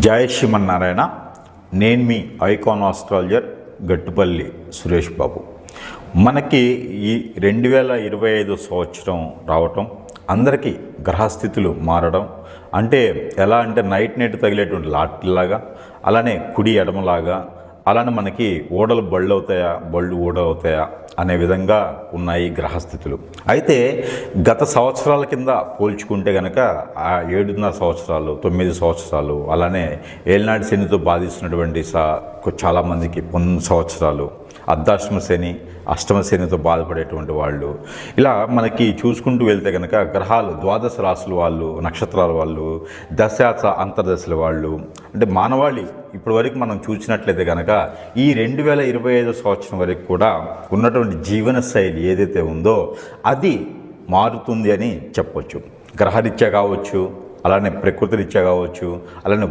జై శ్రీమన్నారాయణ. నేను మీ icon astrologer Gattupalli Suresh Babu. మనకి ఈ 2025 సంవత్సరం రావటం, అందరికీ గ్రహస్థితులు మారడం అంటే ఎలా అంటే నైట్ తగిలేటువంటి లాటిలాగా, అలానే కుడి ఎడమలాగా, అలానే మనకి ఓడలు బళ్ళు అవుతాయా, బళ్ళు ఓడలు అవుతాయా అనే విధంగా ఉన్నాయి గ్రహస్థితులు. అయితే గత సంవత్సరాల కింద పోల్చుకుంటే కనుక ఆ 7.5 సంవత్సరాలు, 9 సంవత్సరాలు, అలానే ఏలినాటి శనితో బాధిస్తున్నటువంటి చాలామందికి 9 సంవత్సరాలు, అర్ధాష్టమ శని, అష్టమ శనితో బాధపడేటువంటి వాళ్ళు, ఇలా మనకి చూసుకుంటూ వెళ్తే కనుక గ్రహాలు ద్వాదశ రాశుల వాళ్ళు, నక్షత్రాల వాళ్ళు, దశాస అంతర్దశల వాళ్ళు, అంటే మానవాళి ఇప్పటి వరకు మనం చూసినట్లయితే కనుక ఈ 2025 సంవత్సరం వరకు కూడా ఉన్నటువంటి జీవన శైలి ఏదైతే ఉందో అది మారుతుంది అని చెప్పొచ్చు. గ్రహరీత్యా కావచ్చు, అలానే ప్రకృతి రీత్యా కావచ్చు, అలానే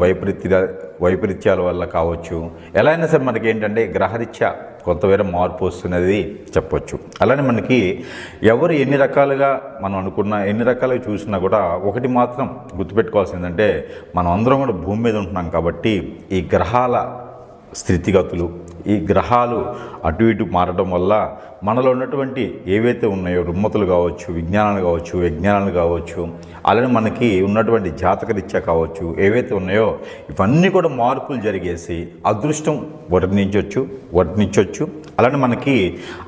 వైపరీత్యాల వల్ల కావచ్చు, ఎలా అయినా సరే మనకి ఏంటంటే గ్రహరీత్యా కొంతవేరే మార్పు వస్తున్నది చెప్పొచ్చు. అలానే మనకి ఎవరు ఎన్ని రకాలుగా మనం అనుకున్నా, ఎన్ని రకాలుగా చూసినా కూడా ఒకటి మాత్రం గుర్తుపెట్టుకోవాల్సిందంటే మనం అందరం కూడా భూమి మీద ఉంటున్నాం కాబట్టి ఈ గ్రహాల స్థితిగతులు, ఈ గ్రహాలు అటు ఇటు మారడం వల్ల మనలో ఉన్నటువంటి ఏవైతే ఉన్నాయో రుమ్మతులు కావచ్చు, విజ్ఞానాలు కావచ్చు, విజ్ఞానాలు కావచ్చు, అలానే మనకి ఉన్నటువంటి జాతకరీత్యా కావచ్చు, ఏవైతే ఉన్నాయో ఇవన్నీ కూడా మార్పులు జరిగేసి అదృష్టం వర్ణించవచ్చు. అలానే మనకి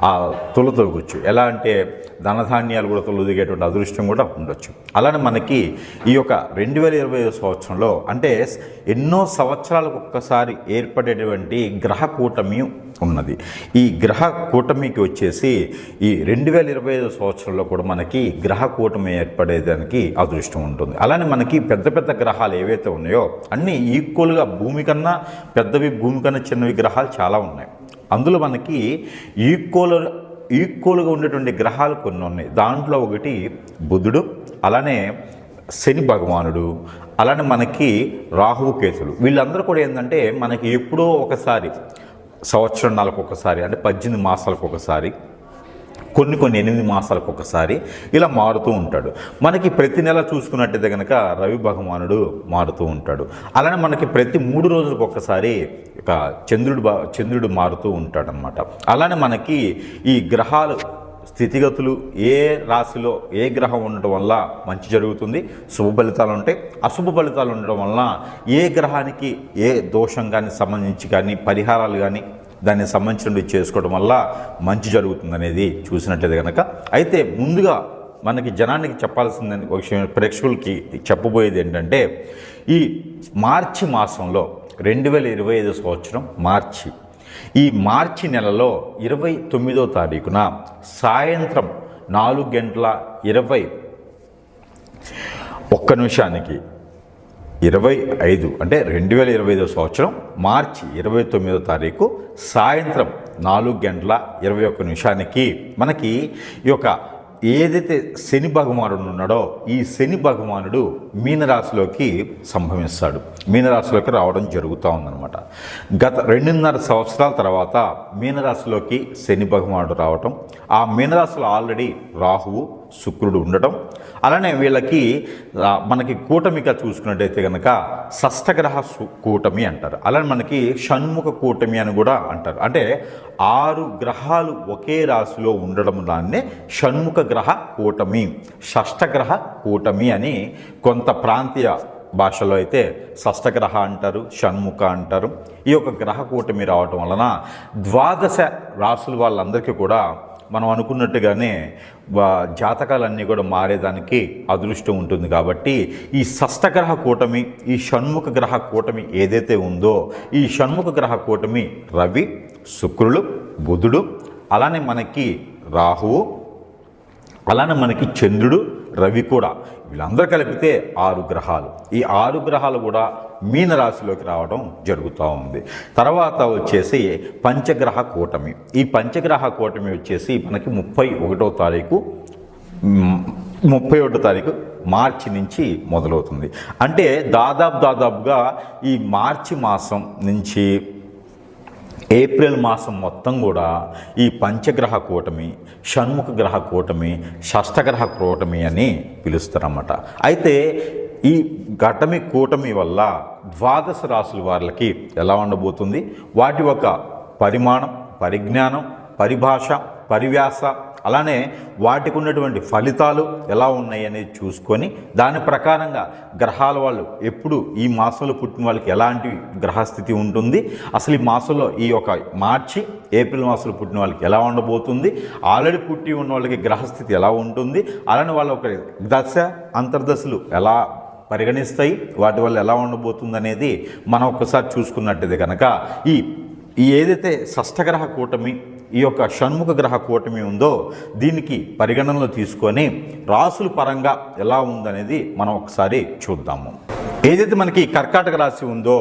ఆ తొలగొచ్చు. ఎలా అంటే ధనధాన్యాలు కూడా తొలగిగేటువంటి అదృష్టం కూడా ఉండొచ్చు. అలానే మనకి ఈ యొక్క 2025 సంవత్సరంలో అంటే ఎన్నో సంవత్సరాలకు ఒక్కసారి ఏర్పడేటువంటి గ్రహ కూటమి ఉన్నది. ఈ గ్రహ కూటమికి వచ్చేసి ఈ 2025 సంవత్సరంలో కూడా మనకి గ్రహ కూటమి ఏర్పడేదానికి అదృష్టం ఉంటుంది. అలానే మనకి పెద్ద పెద్ద గ్రహాలు ఏవైతే ఉన్నాయో అన్నీ ఈక్వల్గా భూమి కన్నా పెద్దవి, భూమి కన్నా చిన్నవి గ్రహాలు చాలా ఉన్నాయి. అందులో మనకి ఈక్వల్గా ఉండేటువంటి గ్రహాలు కొన్ని ఉన్నాయి. దాంట్లో ఒకటి బుధుడు, అలానే శని భగవానుడు, అలానే మనకి రాహువు కేతులు. వీళ్ళందరూ కూడా ఏంటంటే మనకి ఎప్పుడో ఒకసారి సంవత్సరాలకు ఒకసారి, అంటే 18 మాసాలకు ఒకసారి, కొన్ని 8 మాసాలకు ఒకసారి ఇలా మారుతూ ఉంటాడు. మనకి ప్రతి నెల చూసుకున్నట్టయితే కనుక రవి భగవానుడు మారుతూ ఉంటాడు. అలానే మనకి ప్రతి 3 రోజులకు ఒకసారి ఇక చంద్రుడు మారుతూ ఉంటాడనమాట. అలానే మనకి ఈ గ్రహాలు స్థితిగతులు ఏ రాశిలో ఏ గ్రహం ఉండటం వల్ల మంచి జరుగుతుంది, శుభ ఫలితాలు ఉంటాయి, అశుభ ఫలితాలు ఉండడం వలన ఏ గ్రహానికి ఏ దోషం కానీ సంబంధించి కానీ పరిహారాలు కానీ దానికి సంబంధించినవి చేసుకోవడం వల్ల మంచి జరుగుతుంది అనేది చూసినట్లయితే కనుక. అయితే ముందుగా మనకి జనానికి చెప్పాల్సిందని ఒక విషయం, ప్రేక్షకులకి చెప్పబోయేది ఏంటంటే ఈ మార్చి మాసంలో 2025 సంవత్సరం ఈ మార్చి నెలలో 29వ తారీఖున సాయంత్రం 4:21 25 అంటే 2025 సంవత్సరం మార్చి 29వ తారీఖు సాయంత్రం 4:21 మనకి ఈ యొక్క ఏదైతే శని భగవానుడు ఉన్నాడో ఈ శని భగవానుడు మీనరాశిలోకి సంభవిస్తాడు, మీనరాశిలోకి రావడం జరుగుతూ ఉందన్నమాట. గత 2.5 సంవత్సరాల తర్వాత మీనరాశిలోకి శని భగవానుడు రావటం, ఆ మీనరాశిలో ఆల్రెడీ రాహువు శుక్రుడు ఉండటం, అలానే వీళ్ళకి మనకి కూటమిగా చూసుకున్నట్టయితే కనుక షష్టగ్రహ కూటమి అంటారు. అలానే మనకి షణ్ముఖ కూటమి అని కూడా అంటారు. అంటే 6 గ్రహాలు ఒకే రాశిలో ఉండడం దాన్నే షణ్ముఖ గ్రహ కూటమి, షష్టగ్రహ కూటమి అని కొంత ప్రాంతీయ భాషలో అయితే షష్టగ్రహ అంటారు, షణ్ముఖ అంటారు. ఈ యొక్క గ్రహ కూటమి రావటం వలన 12 రాశుల వాళ్ళందరికీ కూడా మనం అనుకున్నట్టుగానే జాతకాలన్నీ కూడా మారేదానికి అదృష్టం ఉంటుంది. కాబట్టి ఈ షష్టగ్రహ కూటమి, ఈ షణ్ముఖ గ్రహ కూటమి ఏదైతే ఉందో ఈ షణ్ముఖ గ్రహ కూటమి రవి, శుక్రుడు, బుధుడు, అలానే మనకి రాహువు, అలానే మనకి చంద్రుడు, రవి కూడా, వీళ్ళందరూ కలిపితే 6 గ్రహాలు. ఈ 6 గ్రహాలు కూడా మీనరాశిలోకి రావడం జరుగుతూ ఉంది. తర్వాత వచ్చేసి పంచగ్రహ కూటమి. ఈ పంచగ్రహ కూటమి వచ్చేసి మనకి 31వ తారీఖు మార్చి నుంచి మొదలవుతుంది. అంటే దాదాపుగా ఈ మార్చి మాసం నుంచి ఏప్రిల్ మాసం మొత్తం కూడా ఈ పంచగ్రహ కూటమి, షణ్ముఖ గ్రహ కూటమి, షష్టగ్రహ కూటమి అని పిలుస్తారన్నమాట. అయితే ఈ ఘటమి కూటమి వల్ల ద్వాదశ రాశుల వాళ్ళకి ఎలా ఉండబోతుంది, వాటి యొక్క పరిమాణం, పరిజ్ఞానం, పరిభాష, పరివ్యాస, అలానే వాటికి ఉన్నటువంటి ఫలితాలు ఎలా ఉన్నాయి అనేది చూసుకొని దాని ప్రకారంగా గ్రహాల వాళ్ళు ఎప్పుడు ఈ మాసంలో పుట్టిన వాళ్ళకి ఎలాంటి గ్రహస్థితి ఉంటుంది, అసలు ఈ మాసంలో ఈ యొక్క మార్చి ఏప్రిల్ మాసంలో పుట్టిన వాళ్ళకి ఎలా ఉండబోతుంది, ఆల్రెడీ పుట్టి ఉన్న వాళ్ళకి గ్రహస్థితి ఎలా ఉంటుంది, అలానే వాళ్ళ ఒక దశ అంతర్దశలు ఎలా పరిగణిస్తాయి, వాటి వల్ల ఎలా ఉండబోతుంది అనేది మనం ఒక్కసారి చూసుకున్నట్టయితే కనుక ఈ ఏదైతే షష్ఠగ్రహ కూటమి, ఈ యొక్క షణ్ముఖ గ్రహ కూటమి ఉందో దీనికి పరిగణనలో తీసుకొని రాసుల పరంగా ఎలా ఉందనేది మనం ఒకసారి చూద్దాము. ఏదైతే మనకి కర్కాటక రాశి ఉందో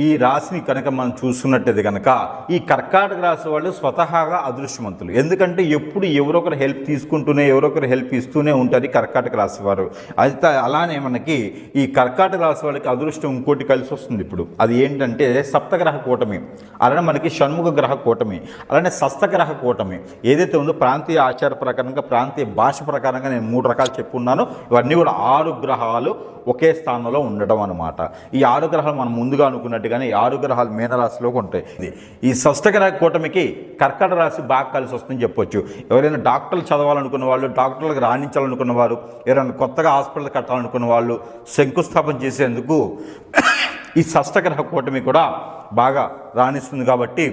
ఈ రాశిని కనుక మనం చూసుకున్నట్టయితే కనుక ఈ కర్కాటక రాశి వాళ్ళు స్వతహాగా అదృష్టవంతులు. ఎందుకంటే ఎప్పుడు ఎవరొకరు హెల్ప్ తీసుకుంటూనే ఎవరొకరు హెల్ప్ ఇస్తూనే ఉంటారు ఈ కర్కాటక రాశి వారు. అయితే అలానే మనకి ఈ కర్కాటక రాశి వాళ్ళకి అదృష్టం ఇంకోటి కలిసి వస్తుంది. ఇప్పుడు అది ఏంటంటే సప్తగ్రహ కూటమి, అలానే మనకి షణ్ముఖ గ్రహ కూటమి, అలానే షష్ఠగ్రహ కూటమి ఏదైతే ఉందో ప్రాంతీయ ఆచార ప్రకారంగా, ప్రాంతీయ భాష ప్రకారంగా నేను 3 రకాలు చెప్పున్నాను. ఇవన్నీ కూడా 6 గ్రహాలు ఒకే స్థానంలో ఉండడం అనమాట. ఈ 6 గ్రహాలు మనం ముందుగా అనుకున్నట్టుగానే 6 గ్రహాలు మీనరాశిలోకి ఉంటాయి. ఈ షష్ఠగ్రహ కూటమికి కర్కాటక రాశి బాగా కలిసి వస్తుందని చెప్పొచ్చు. ఎవరైనా డాక్టర్లు చదవాలనుకున్న వాళ్ళు, డాక్టర్లకు రాణించాలనుకున్న వారు, ఎవరైనా కొత్తగా హాస్పిటల్ కట్టాలనుకున్న వాళ్ళు, శంకుస్థాపన చేసేందుకు ఈ షష్ఠగ్రహ కూటమి కూడా బాగా రాణిస్తుంది. కాబట్టి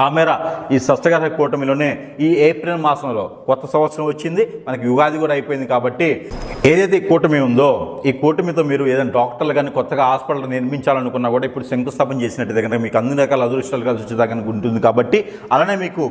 ఆ మేర ఈ షష్ఠగ్రహ కూటమిలోనే ఈ ఏప్రిల్ మాసంలో కొత్త సంవత్సరం వచ్చింది, మనకి యుగాది కూడా అయిపోయింది. కాబట్టి ఏదైతే కూటమి ఉందో ఈ కూటమితో మీరు ఏదైనా డాక్టర్లు కానీ కొత్తగా హాస్పిటల్ నిర్మించాలనుకున్నా కూడా ఇప్పుడు శంకుస్థాపన చేసినట్టు కనుక మీకు అన్ని రకాల అదృష్టాలు కలిసి వచ్చేదాకా ఉంటుంది. కాబట్టి అలానే మీకు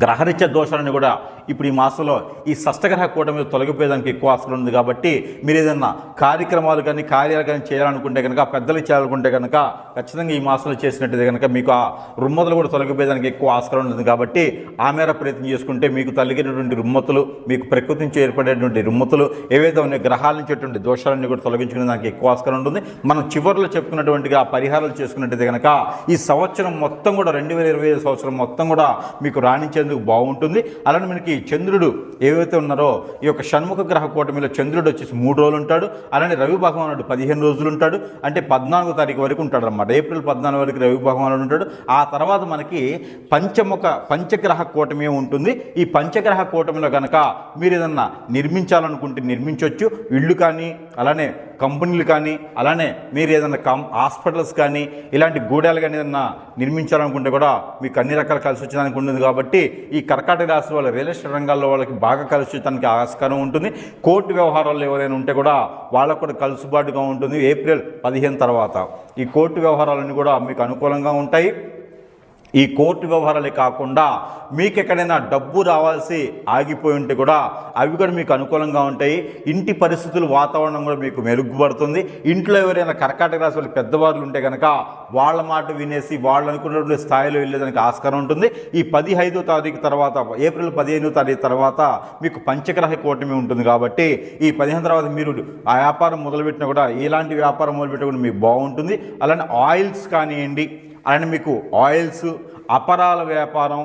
గ్రహరీత్యా దోషాలను కూడా ఇప్పుడు ఈ మాసంలో ఈ షష్ఠగ్రహ కూటమి తొలగిపోయేదానికి ఎక్కువ ఆస్కారం ఉంది. కాబట్టి మీరు ఏదైనా కార్యక్రమాలు కానీ కార్యాలు కానీ చేయాలనుకుంటే కనుక, పెద్దలు చేయాలనుకుంటే కనుక ఖచ్చితంగా ఈ మాసంలో చేసినట్టయితే కనుక మీకు ఆ రుమ్మతులు కూడా తొలగిపోయేదానికి ఎక్కువ ఆస్కారం ఉంటుంది. కాబట్టి ఆ మేర ప్రయత్నం చేసుకుంటే మీకు తొలగినటువంటి రుమ్మతులు, మీకు ప్రకృతి నుంచి ఏర్పడేటువంటి రుమ్మతులు ఏవైతే ఉన్నాయో గ్రహాల నుంచి వచ్చేటువంటి దోషాలన్నీ కూడా తొలగించుకునే దానికి ఎక్కువ ఆస్కారం ఉంటుంది. మనం చివరిలో చెప్పుకున్నటువంటి ఆ పరిహారాలు చేసుకున్నట్టయితే కనుక ఈ సంవత్సరం మొత్తం కూడా 2025 సంవత్సరం మొత్తం కూడా మీకు రాణించేందుకు బాగుంటుంది. అలానే మనకి చంద్రుడు ఏవైతే ఉన్నారో ఈ యొక్క షణ్ముఖ గ్రహ కూటమిలో చంద్రుడు వచ్చేసి 3 రోజులు ఉంటాడు. అలానే రవి భగవానుడు 15 రోజులు ఉంటాడు. అంటే 14వ తారీఖు వరకు ఉంటాడు అన్నమాట. ఏప్రిల్ 14 వరకు రవి భగవానుడు ఉంటాడు. ఆ తర్వాత మనకి పంచగ్రహ కూటమి ఉంటుంది. ఈ పంచగ్రహ కూటమిలో కనుక మీరు ఏదన్నా నిర్మించాలనుకుంటే నిర్మించవచ్చు. ఇళ్ళు కానీ, అలానే కంపెనీలు కానీ, అలానే మీరు ఏదైనా హాస్పిటల్స్ కానీ, ఇలాంటి గూడాలు కానీ ఏదన్నా నిర్మించాలనుకుంటే కూడా మీకు అన్ని రకాల కలిసి వచ్చేదానికి ఉంటుంది. కాబట్టి ఈ కర్కాటక రాశి వాళ్ళ రియల్ ఎస్టేట్ రంగాల్లో వాళ్ళకి బాగా కలిసి వచ్చేదానికి ఆస్కారం ఉంటుంది. కోర్టు వ్యవహారాలు ఎవరైనా ఉంటే కూడా వాళ్ళకు కూడా కలుసుబాటుగా ఉంటుంది. ఏప్రిల్ 15 తర్వాత ఈ కోర్టు వ్యవహారాలన్నీ కూడా మీకు అనుకూలంగా ఉంటాయి. ఈ కోర్టు వ్యవహారాలే కాకుండా మీకు ఎక్కడైనా డబ్బు రావాల్సి ఆగిపోయి ఉంటే కూడా అవి కూడా మీకు అనుకూలంగా ఉంటాయి. ఇంటి పరిస్థితులు, వాతావరణం కూడా మీకు మెరుగుపడుతుంది. ఇంట్లో ఎవరైనా కర్కాటక రాశి వాళ్ళు పెద్దవాళ్ళు ఉంటే కనుక వాళ్ళ మాట వినేసి వాళ్ళు అనుకున్నటువంటి స్థాయిలో వెళ్ళేదానికి ఆస్కారం ఉంటుంది. ఈ 15వ తారీఖు తర్వాత, ఏప్రిల్ 15వ తారీఖు తర్వాత మీకు పంచగ్రహ కూటమి ఉంటుంది. కాబట్టి ఈ 15 తర్వాత మీరు ఆ వ్యాపారం మొదలుపెట్టినా కూడా, ఇలాంటి వ్యాపారం మొదలుపెట్టినా కూడా మీకు బాగుంటుంది. అలానే ఆయిల్స్ కానివ్వండి, అలానే మీకు ఆయిల్స్, అపరాల వ్యాపారం,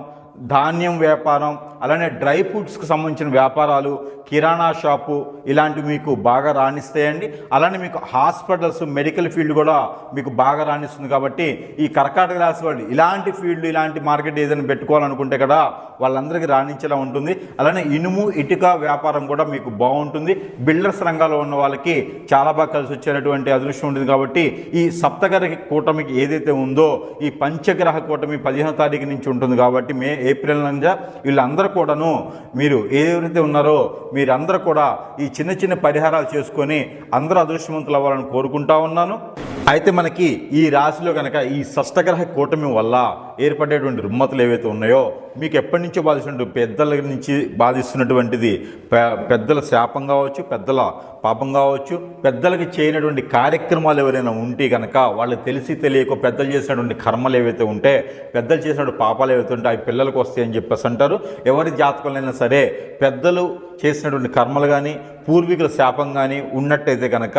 ధాన్యం వ్యాపారం, అలానే డ్రై ఫ్రూట్స్కి సంబంధించిన వ్యాపారాలు, కిరాణా షాపు ఇలాంటివి మీకు బాగా రాణిస్తాయండి. అలానే మీకు హాస్పిటల్స్, మెడికల్ ఫీల్డ్ కూడా మీకు బాగా రాణిస్తుంది. కాబట్టి ఈ కర్కాటక రాశి వాళ్ళు ఇలాంటి ఫీల్డ్, ఇలాంటి మార్కెట్ ఏదైనా పెట్టుకోవాలనుకుంటే కదా వాళ్ళందరికీ రాణించేలా ఉంటుంది. అలానే ఇనుము, ఇటుక వ్యాపారం కూడా మీకు బాగుంటుంది. బిల్డర్స్ రంగాల్లో ఉన్న వాళ్ళకి చాలా బాగా కలిసి వచ్చేటటువంటి అదృష్టం ఉంటుంది. కాబట్టి ఈ సప్తగ్రహ కూటమికి ఏదైతే ఉందో ఈ పంచగ్రహ కూటమి 15వ తారీఖు నుంచి ఉంటుంది. కాబట్టి ఏప్రిల్ నుంచి వీళ్ళందరూ కూడాను మీరు ఎవరైతే ఉన్నారో మీరందరూ కూడా ఈ చిన్న చిన్న పరిహారాలు చేసుకొని అందరూ అదృష్టవంతులు అవ్వాలని కోరుకుంటా ఉన్నాను. అయితే మనకి ఈ రాశిలో కనుక ఈ షష్ఠగ్రహ కూటమి వల్ల ఏర్పడేటువంటి రుమ్మతులు ఏవైతే ఉన్నాయో మీకు ఎప్పటి నుంచో బాధిస్తున్నట్టు పెద్దల నుంచి బాధిస్తున్నటువంటిది పెద్దల శాపం కావచ్చు, పెద్దల పాపం కావచ్చు, పెద్దలకి చేయనటువంటి కార్యక్రమాలు ఎవరైనా ఉంటే కనుక వాళ్ళు తెలిసి తెలియక పెద్దలు చేసినటువంటి కర్మలు ఏవైతే ఉంటే, పెద్దలు చేసినటువంటి పాపాలు ఏవైతే ఉంటే అవి పిల్లలకు వస్తాయని చెప్పేసి అంటారు. ఎవరి జాతకంలో సరే పెద్దలు చేసినటువంటి కర్మలు కానీ, పూర్వీకుల శాపం కానీ ఉన్నట్టయితే కనుక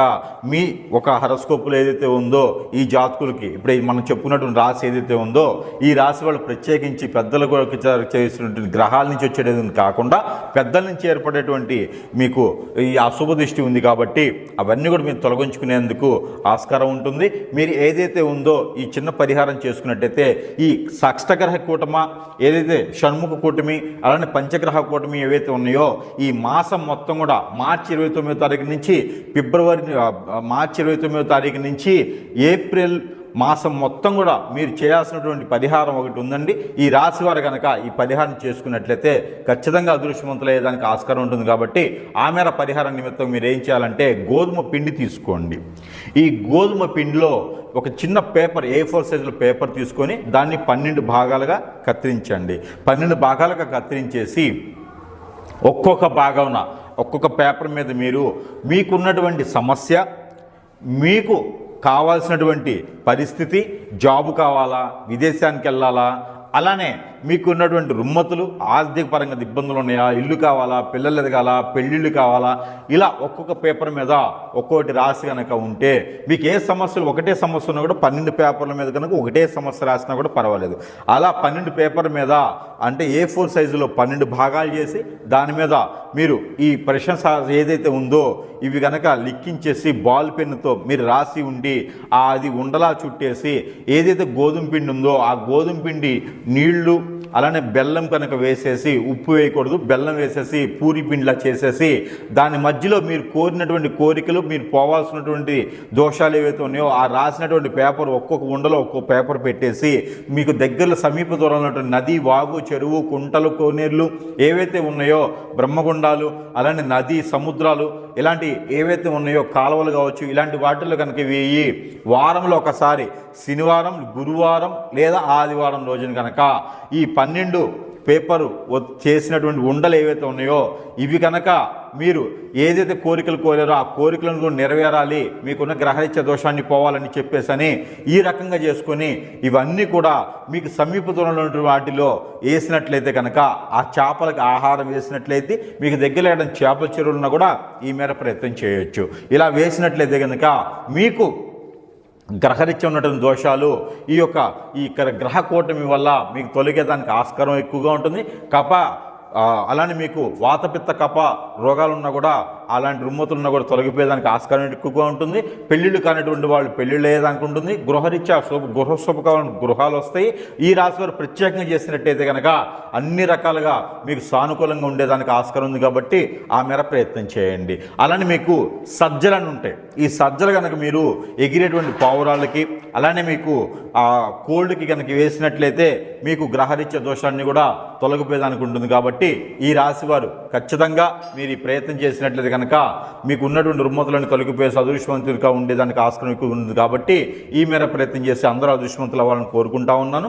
మీ ఒక హరస్కోపులు ఏదైతే ఉందో ఈ జాతకులకి ఇప్పుడు మనం చెప్పుకున్నటువంటి రాశి ఏదైతే ఉందో ఈ రాశి వాళ్ళు ప్రత్యేకించి పెద్దలకు చేసినటువంటి గ్రహాల నుంచి వచ్చేది కాకుండా పెద్దల నుంచి ఏర్పడేటువంటి మీకు ఈ అశుభ దృష్టి ఉంది కాబట్టి అవన్నీ కూడా మీరు తొలగించుకునేందుకు ఆస్కారం ఉంటుంది. మీరు ఏదైతే ఉందో ఈ చిన్న పరిహారం చేసుకున్నట్టయితే ఈ షష్టగ్రహ కూటమి ఏదైతే షణ్ముఖ కూటమి అలానే పంచగ్రహ కూటమి ఏవైతే ఉన్నాయో ఈ మాసం మొత్తం కూడా మార్చి 29వ తారీఖు నుంచి మార్చి 29వ తారీఖు నుంచి ఏప్రిల్ మాసం మొత్తం కూడా మీరు చేయాల్సినటువంటి పరిహారం ఒకటి ఉందండి. ఈ రాశి వారు కనుక ఈ పరిహారం చేసుకున్నట్లయితే ఖచ్చితంగా అదృష్టవంతులయ్యేదానికి ఆస్కారం ఉంటుంది. కాబట్టి ఆ మేర పరిహారం నిమిత్తం మీరు ఏం చేయాలంటే గోధుమ పిండి తీసుకోండి. ఈ గోధుమ పిండిలో ఒక చిన్న పేపర్ A4 సైజులో పేపర్ తీసుకొని దాన్ని 12 భాగాలుగా కత్తిరించండి. 12 భాగాలుగా కత్తిరించేసి ఒక్కొక్క భాగంన ఒక్కొక్క పేపర్ మీద మీరు మీకున్నటువంటి సమస్య, మీకు కావాల్సినటువంటి పరిస్థితి, జాబు కావాలా, విదేశానికి వెళ్ళాలా, అలానే మీకు ఉన్నటువంటి రుమ్మతులు, ఆర్థిక పరంగా ఇబ్బందులు ఉన్నాయా, ఇల్లు కావాలా, పిల్లలు ఎదగాల, పెళ్ళిళ్ళు కావాలా, ఇలా ఒక్కొక్క పేపర్ మీద ఒక్కొక్కటి రాసి కనుక ఉంటే మీకు ఏ సమస్యలు ఒకటే సమస్య ఉన్నా కూడా 12 పేపర్ల మీద కనుక ఒకటే సమస్య రాసినా కూడా పర్వాలేదు. అలా 12 పేపర్ మీద అంటే A4 సైజులో 12 భాగాలు చేసి దాని మీద మీరు ఈ ప్రశ్న ఏదైతే ఉందో ఇవి కనుక లిక్కించేసి బాల్ పెన్నుతో మీరు రాసి ఉండి అది ఉండలా చుట్టేసి ఏదైతే గోధుమ పిండి ఉందో ఆ గోధుమ పిండి నీళ్లు అలానే బెల్లం కనుక వేసేసి, ఉప్పు వేయకూడదు, బెల్లం వేసేసి పూరి పిండిలా చేసేసి దాని మధ్యలో మీరు కోరినటువంటి కోరికలు, మీరు పోవాల్సినటువంటి దోషాలు ఏవైతే ఉన్నాయో ఆ రాసినటువంటి పేపర్ ఒక్కొక్క ఉండలో ఒక్కొక్క పేపర్ పెట్టేసి మీకు దగ్గరలో సమీప దూరంలో ఉన్నటువంటి నది, వాగు, చెరువు, కుంటలు, కోనేర్లు ఏవైతే ఉన్నాయో, బ్రహ్మగుండాలు, అలానే నది, సముద్రాలు ఇలాంటి ఏవైతే ఉన్నాయో కాలువలు కావచ్చు, ఇలాంటి వాటిల్లో కనుక వేయి వారంలో ఒకసారి శనివారం, గురువారం లేదా ఆదివారం రోజున కనుక ఈ 12 పేపరు చేసినటువంటి ఉండలు ఏవైతే ఉన్నాయో ఇవి కనుక మీరు ఏదైతే కోరికలు కోరారో ఆ కోరికలను కూడా నెరవేరాలి, మీకున్న గ్రహరీత్య దోషాన్ని పోవాలని చెప్పేసని ఈ రకంగా చేసుకొని ఇవన్నీ కూడా మీకు సమీప దూరంలో ఉన్నటువంటి వాటిలో వేసినట్లయితే కనుక ఆ చేపలకు ఆహారం వేసినట్లయితే మీకు దగ్గర చేపల చెరువులున్నా కూడా ఈ మేర ప్రయత్నం చేయొచ్చు. ఇలా వేసినట్లయితే కనుక మీకు గ్రహరీత్యం ఉన్నటువంటి దోషాలు ఈ గ్రహ కూటమి వల్ల మీకు తొలగేదానికి ఆస్కారం ఎక్కువగా ఉంటుంది. అలానే మీకు వాతపిత్త కఫ రోగాలున్నా కూడా అలాంటి రుమ్మతులున్నా కూడా తొలగిపోయేదానికి ఆస్కారం ఎక్కువగా ఉంటుంది. పెళ్ళిళ్ళు కానిటువంటి వాళ్ళు పెళ్ళిళ్ళు అయ్యేదానికి ఉంటుంది. గృహరీత్యా శుభకాలం గృహాలు వస్తాయి. ఈ రాశి వారు ప్రత్యేకంగా చేసినట్టయితే కనుక అన్ని రకాలుగా మీకు సానుకూలంగా ఉండేదానికి ఆస్కారం ఉంది. కాబట్టి ఆ మేర ప్రయత్నం చేయండి. అలానే మీకు సజ్జలను ఉంటాయి. ఈ సజ్జలు కనుక మీరు ఎగిరేటువంటి పావురాలకి అలానే మీకు ఆ కోల్డ్కి కనుక వేసినట్లయితే మీకు గ్రహరీత్య దోషాన్ని కూడా తొలగిపోయేదానికి ఉంటుంది. కాబట్టి ఈ రాశి వారు ఖచ్చితంగా మీరు ఈ ప్రయత్నం చేసినట్లయితే కనుక మీకు ఉన్నటువంటి రుమ్మతులను తొలగిపోయే అదృష్టవంతులుగా ఉండేదానికి ఆస్కారం ఎక్కువ ఉంది. కాబట్టి ఈ మేర ప్రయత్నం చేసి అందరూ అదృష్టవంతులు అవ్వాలని కోరుకుంటా ఉన్నాను.